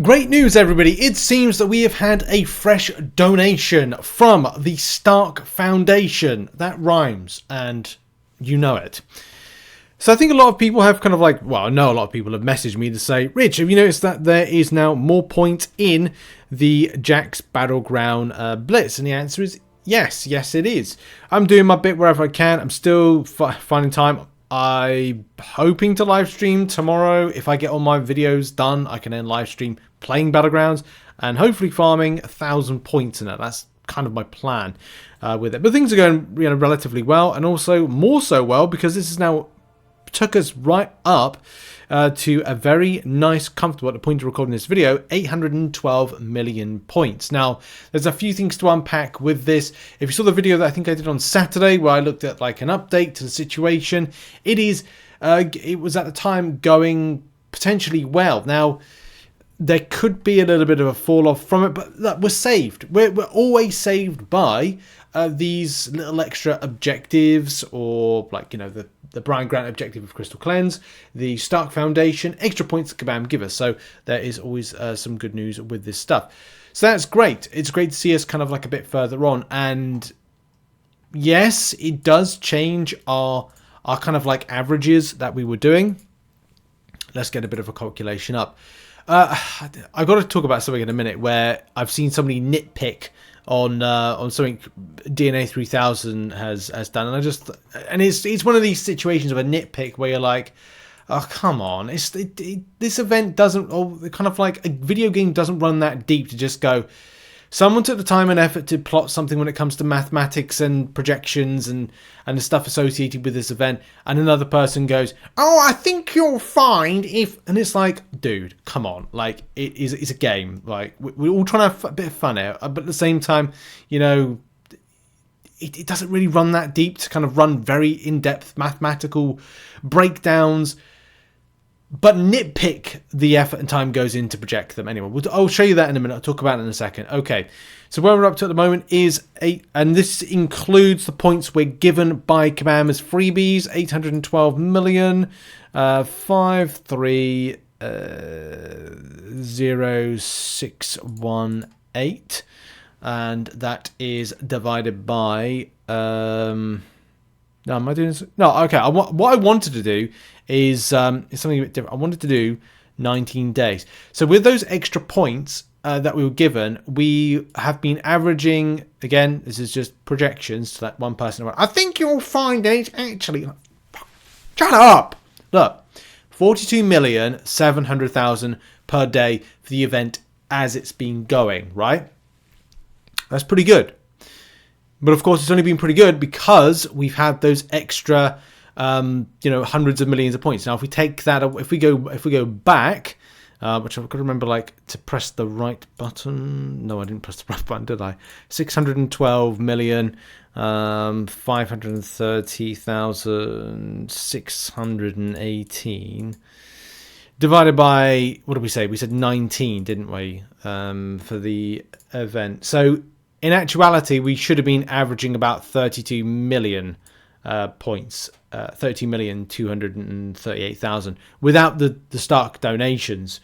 Great news, everybody. It seems that we have had a fresh donation from the Stark Foundation. That rhymes, and you know it. So I think a lot of people have kind of like, well, I know a lot of people have messaged me to say, Rich, have you noticed that there is now more points in the Jack's Battleground Blitz? And the answer is yes. Yes, it is. I'm doing my bit wherever I can. I'm still finding time. I'm hoping to live stream tomorrow. If I get all my videos done, I can then live stream playing Battlegrounds and hopefully farming 1,000 points in it. That's kind of my plan with it. But things are going, relatively well, and also more so well because this is now took us right up to a very nice, comfortable, at the point of recording this video, 812 million points. Now, there's a few things to unpack with this. If you saw the video that I think I did on Saturday, where I looked at like an update to the situation, it was at the time going potentially well. Now, there could be a little bit of a fall off from it, but look, we're saved. We're always saved by these little extra objectives, or like, the Brian Grant objective of Crystal Cleanse, the Stark Foundation, extra points that Kabam give us. So there is always some good news with this stuff. So that's great. It's great to see us kind of like a bit further on. And yes, it does change our kind of like averages that we were doing. Let's get a bit of a calculation up. I've got to talk about something in a minute where I've seen somebody nitpick on something DNA 3000 has done, and it's one of these situations of a nitpick where you're like, oh come on, this event doesn't, or kind of like a video game doesn't run that deep to just go, someone took the time and effort to plot something when it comes to mathematics and projections and the stuff associated with this event, and another person goes, oh, I think you'll find if... And it's like, dude, come on. Like, it's a game. Like, we're all trying to have a bit of fun out, but at the same time, it doesn't really run that deep to kind of run very in-depth mathematical breakdowns, but nitpick the effort and time goes in to project them. Anyway, I'll show you that in a minute. I'll talk about it in a second. Okay, so where we're up to at the moment is 8, and this includes the points we're given by Kabam as freebies, 812 million, 530,618, and that is divided by... No, am I doing this? No, okay. What I wanted to do is something a bit different. I wanted to do 19 days. So with those extra points that we were given, we have been averaging, again, this is just projections to that one person. I think you'll find it actually... Shut up! Look, 42,700,000 per day for the event as it's been going, right? That's pretty good. But of course, it's only been pretty good because we've had those extra, hundreds of millions of points. Now, if we take that, if we go back, which I've got to remember, like, to press the right button. No, I didn't press the right button, did I? 612 million, 530,618 divided by, what did we say? We said 19, didn't we? For the event. So in actuality, we should have been averaging about 32 million points, 30,238,000 without the Stark donations.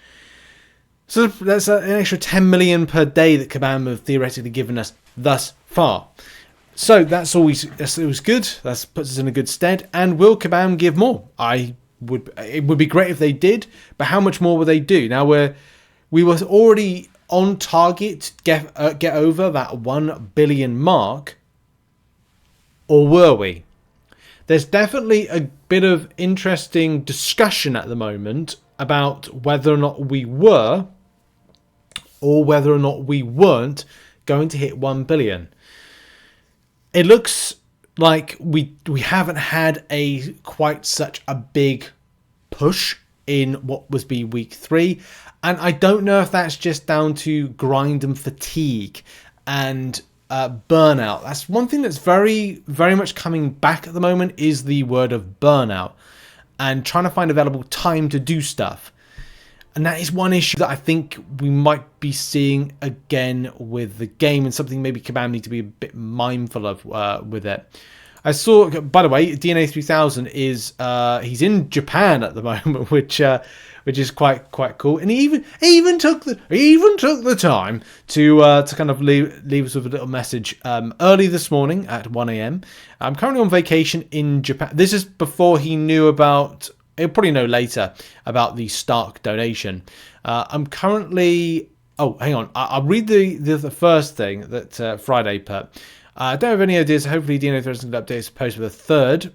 So that's an extra 10 million per day that Kabam have theoretically given us thus far. So that's always good. That puts us in a good stead. And will Kabam give more? It would be great if they did, but how much more will they do? Now we were already on target to get over that 1 billion mark, or were we? There's definitely a bit of interesting discussion at the moment about whether or not we were, or whether or not we weren't going to hit 1 billion. It looks like we haven't had quite such a big push in what was be week 3. And I don't know if that's just down to grind and fatigue and burnout. That's one thing that's very, very much coming back at the moment, is the word of burnout and trying to find available time to do stuff. And that is one issue that I think we might be seeing again with the game, and something maybe Kabam need to be a bit mindful of with it. I saw, by the way, DNA 3000 is he's in Japan at the moment, which which is quite cool. And he even took the time to kind of leave us with a little message early this morning at 1 a.m. I'm currently on vacation in Japan. This is before he knew about. He'll probably know later about the Stark donation. I'm currently. Oh, hang on. I'll read the first thing that Friday put. I don't have any ideas. Hopefully, Dino throws an update supposed for the third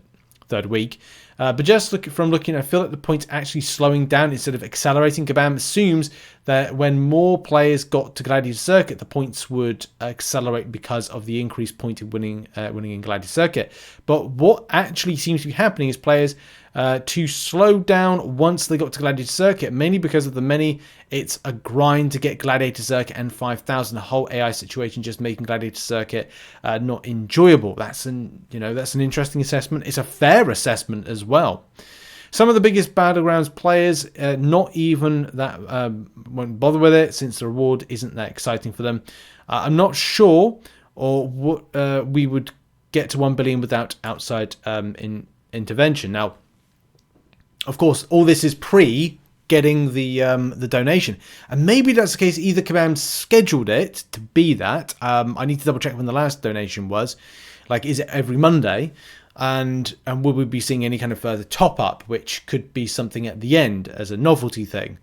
week. But just looking, I feel like the points actually slowing down instead of accelerating. Kabam assumes that when more players got to Gladiator Circuit, the points would accelerate because of the increased point in winning in Gladiator Circuit. But what actually seems to be happening is players to slow down once they got to Gladiator Circuit, mainly because of the many. It's a grind to get Gladiator Circuit and 5,000. The whole AI situation just making Gladiator Circuit not enjoyable. That's an interesting assessment. It's a fair assessment as well. Some of the biggest Battlegrounds players, not even that, won't bother with it since the reward isn't that exciting for them. I'm not sure or what we would get to 1 billion without outside intervention. Now, of course, all this is pre getting the donation, and maybe that's the case. Either Kabam scheduled it to be that. I need to double check when the last donation was. Like, is it every Monday? And will we be seeing any kind of further top up, which could be something at the end as a novelty thing?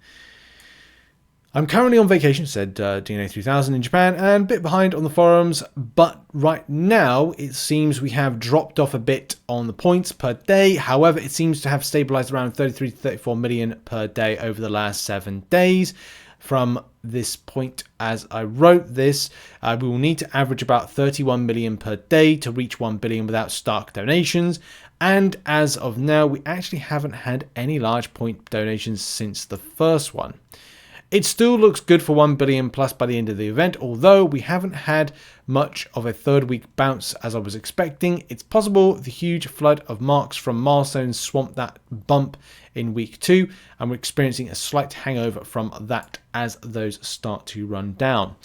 I'm currently on vacation, said DNA 3000 in Japan, and a bit behind on the forums, but right now it seems we have dropped off a bit on the points per day. However, it seems to have stabilized around 33 to 34 million per day over the last 7 days. From this point, as I wrote this, we will need to average about 31 million per day to reach 1 billion without Stark donations. And as of now, we actually haven't had any large point donations since the first one. It still looks good for 1 billion plus by the end of the event, although we haven't had much of a third week bounce as I was expecting. It's possible the huge flood of marks from milestones swamped that bump in week 2, and we're experiencing a slight hangover from that as those start to run down.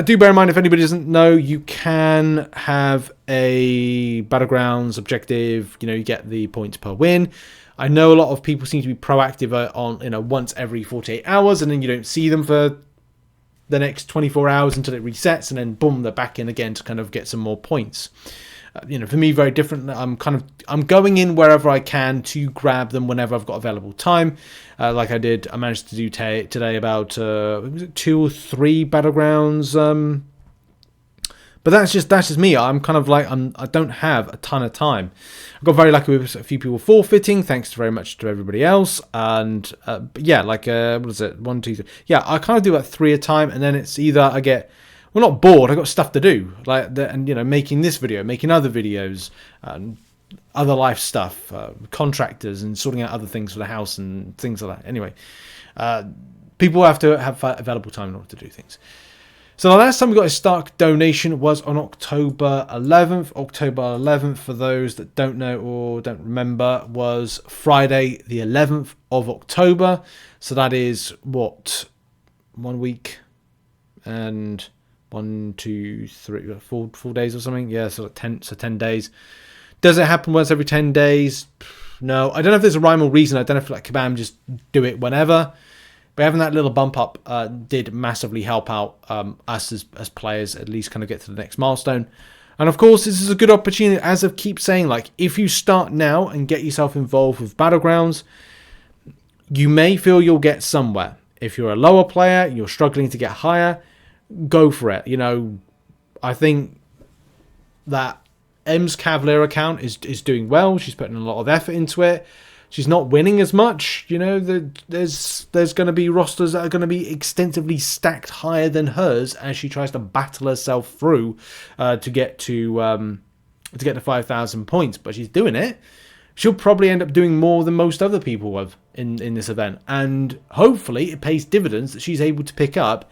Do bear in mind, if anybody doesn't know, you can have a Battlegrounds objective. You get the points per win. I know a lot of people seem to be proactive on once every 48 hours, and then you don't see them for the next 24 hours until it resets, and then boom, they're back in again to kind of get some more points. For me, very different. I'm going in wherever I can to grab them whenever I've got available time. Like I did, I managed to do today about 2 or 3 Battlegrounds. But that's just me. I'm kind of like, I don't have a ton of time. I got very lucky with a few people forfeiting, thanks very much to everybody else. And but yeah, like what is it? 1, 2, 3. Yeah, I kind of do about 3 a time, and then it's either I get not bored. I got stuff to do, and making this video, making other videos, other life stuff, contractors, and sorting out other things for the house and things like that. Anyway, people have to have available time in order to do things. So the last time we got a Stark donation was on October 11th. October 11th, for those that don't know or don't remember, was Friday the 11th of October. So that is, 1 week and 1, 2, 3, 4 days or something? Yeah, so 10 days. Does it happen once every 10 days? No. I don't know if there's a rhyme or reason. I don't know if Kabam just do it whenever. But having that little bump up did massively help out us as players, at least kind of get to the next milestone. And of course, this is a good opportunity, as I keep saying, if you start now and get yourself involved with Battlegrounds, you may feel you'll get somewhere. If you're a lower player, you're struggling to get higher, go for it. I think that M's Cavalier account is doing well. She's putting a lot of effort into it. She's not winning as much. There's going to be rosters that are going to be extensively stacked higher than hers as she tries to battle herself through to get to 5,000 points. But she's doing it. She'll probably end up doing more than most other people have in this event, and hopefully it pays dividends that she's able to pick up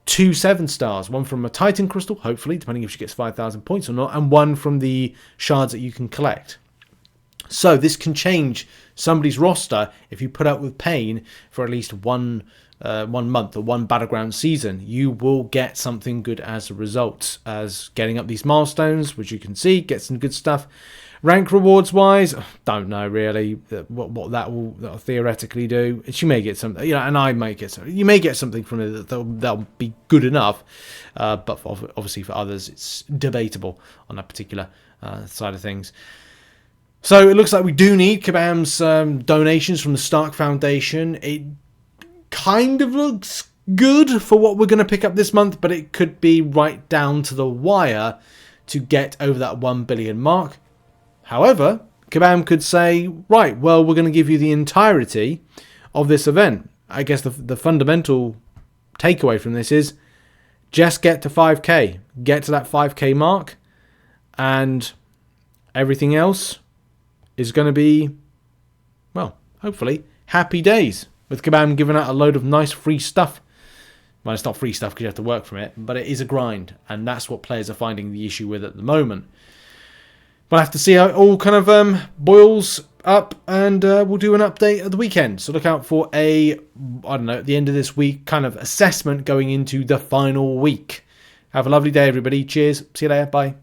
2 7-stars, one from a Titan Crystal, hopefully, depending if she gets 5,000 points or not, and one from the shards that you can collect. So this can change somebody's roster if you put up with pain for at least one month or one Battleground season. You will get something good as a result, as getting up these milestones, which you can see, get some good stuff. Rank rewards wise, don't know really what that will theoretically do. She may get something, and I may get something. You may get something from it that'll be good enough, but obviously for others, it's debatable on that particular side of things. So it looks like we do need Kabam's donations from the Stark Foundation. It kind of looks good for what we're going to pick up this month, but it could be right down to the wire to get over that 1 billion mark. However, Kabam could say, right, well, we're going to give you the entirety of this event. I guess the fundamental takeaway from this is just get to 5k. Get to that 5k mark, and everything else is going to be, well, hopefully, happy days. With Kabam giving out a load of nice free stuff. Well, it's not free stuff because you have to work from it, but it is a grind, and that's what players are finding the issue with at the moment. We'll have to see how it all kind of boils up, and we'll do an update at the weekend. So look out for a, I don't know, at the end of this week, kind of assessment going into the final week. Have a lovely day, everybody. Cheers. See you later. Bye.